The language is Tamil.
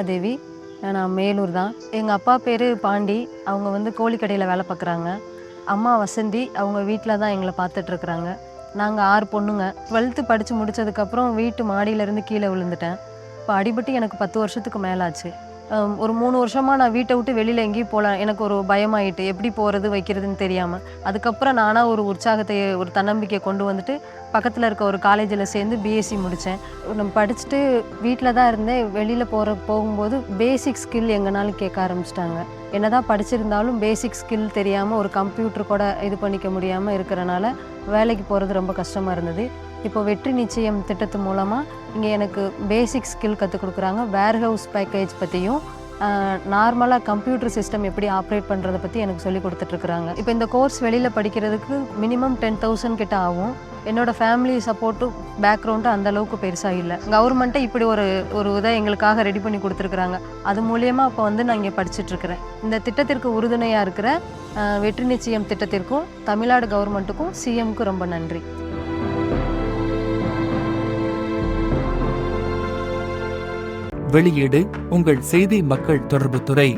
வராகதேவி. நான் மேலூர் தான். எங்கள் அப்பா பேர் பாண்டி. அவங்க கோழிக்கடையில் வேலை பார்க்குறாங்க. அம்மா வசந்தி. அவங்க வீட்டில் தான் எங்களை பார்த்துட்ருக்குறாங்க. நாங்கள் 6 பொண்ணுங்க. 12th படித்து முடித்ததுக்கப்புறம் வீட்டு மாடியிலேருந்து கீழே விழுந்துட்டேன். இப்போ அடிபட்டு எனக்கு 10 வருஷத்துக்கு மேலே ஆச்சு. ஒரு 3 வருஷமாக நான் வீட்டை விட்டு வெளியில் எங்கேயும் போகல. எனக்கு ஒரு பயமாயிட்டு எப்படி போகிறது வைக்கிறதுன்னு தெரியாமல். அதுக்கப்புறம் நானாக ஒரு உற்சாகத்தை ஒரு தன்னம்பிக்கையை கொண்டு வந்துட்டு பக்கத்தில் இருக்க ஒரு காலேஜில் சேர்ந்து பிஎஸ்சி முடித்தேன். நான் படிச்சுட்டு வீட்டில் தான் இருந்தேன். வெளியில் போகும்போது பேசிக் ஸ்கில் எங்கனாலும் கேட்க ஆரம்பிச்சிட்டாங்க. என்னதான் படிச்சிருந்தாலும் பேசிக் ஸ்கில் தெரியாமல் ஒரு கம்ப்யூட்டர் கூட இது பண்ணிக்க முடியாமல் இருக்கிறனால வேலைக்கு போகிறது ரொம்ப கஷ்டமாக இருந்தது. இப்போ வெற்றி நிச்சயம் திட்டத்து மூலமாக இங்கே எனக்கு பேசிக் ஸ்கில் கற்றுக் கொடுக்குறாங்க. வேர்ஹவுஸ் பேக்கேஜ் பற்றியும் நார்மலாக கம்ப்யூட்டர் சிஸ்டம் எப்படி ஆப்ரேட் பண்ணுறதை பற்றி எனக்கு சொல்லி கொடுத்துட்ருக்குறாங்க. இப்போ இந்த கோர்ஸ் வெளியில் படிக்கிறதுக்கு மினிமம் 10,000 கிட்ட ஆகும். என்னோடய ஃபேமிலி சப்போர்ட்டும் பேக்ரவுண்டும் அந்தளவுக்கு பெருசாக இல்லை. கவர்மெண்ட்டை இப்படி ஒரு இதை எங்களுக்காக ரெடி பண்ணி கொடுத்துருக்குறாங்க. அது மூலியமாக இப்போ நான் இங்கே படிச்சுட்ருக்கிறேன். இந்த திட்டத்திற்கு உறுதுணையாக இருக்கிற வெற்றி நிச்சயம் திட்டத்திற்கும் தமிழ்நாடு கவர்மெண்ட்டுக்கும் சிஎம்க்கு ரொம்ப நன்றி. வெளியீடு உங்கள் செய்தி மக்கள் தொடர்புத்துறை.